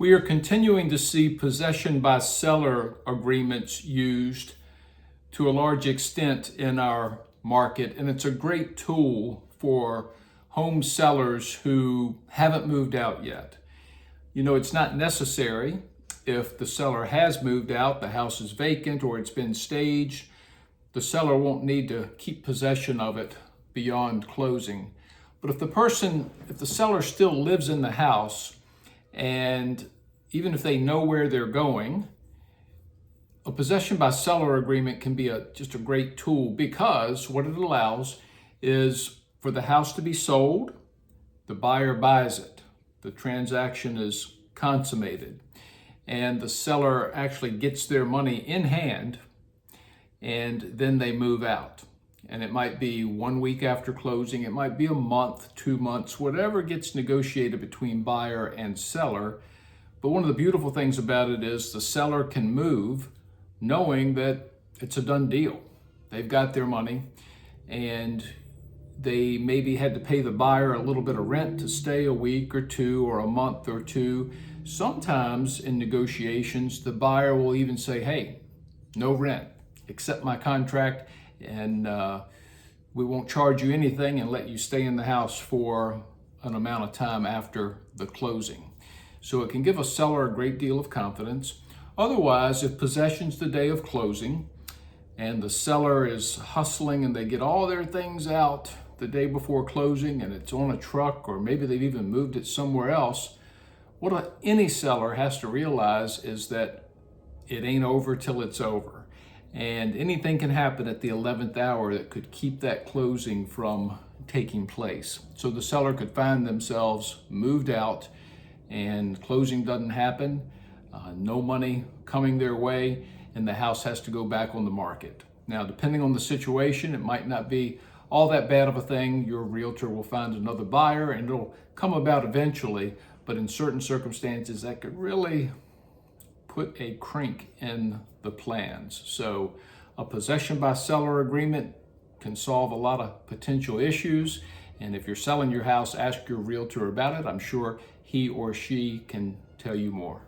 We are continuing to see possession by seller agreements used to a large extent in our market, and it's a great tool for home sellers who haven't moved out yet. You know, it's not necessary if the seller has moved out, the house is vacant, or it's been staged. The seller won't need to keep possession of it beyond closing. But if the seller still lives in the house, and even if they know where they're going, a possession by seller agreement can be just a great tool, because what it allows is for the house to be sold, the buyer buys it, the transaction is consummated, and the seller actually gets their money in hand, and then they move out. And it might be 1 week after closing, it might be a month, 2 months, whatever gets negotiated between buyer and seller. But one of the beautiful things about it is the seller can move knowing that it's a done deal. They've got their money, and they maybe had to pay the buyer a little bit of rent to stay a week or two or a month or two. Sometimes in negotiations, the buyer will even say, hey, no rent, accept my contract, and we won't charge you anything and let you stay in the house for an amount of time after the closing. So it can give a seller a great deal of confidence. Otherwise, if possession's the day of closing and the seller is hustling and they get all their things out the day before closing and it's on a truck, or maybe they've even moved it somewhere else, what any seller has to realize is that it ain't over till it's over. And anything can happen at the 11th hour that could keep that closing from taking place. So the seller could find themselves moved out and closing doesn't happen, no money coming their way, and the house has to go back on the market. Now, depending on the situation, it might not be all that bad of a thing. Your realtor will find another buyer and it'll come about eventually, but in certain circumstances that could really put a crink in the plans. So a possession by seller agreement can solve a lot of potential issues. And if you're selling your house, ask your realtor about it. I'm sure he or she can tell you more.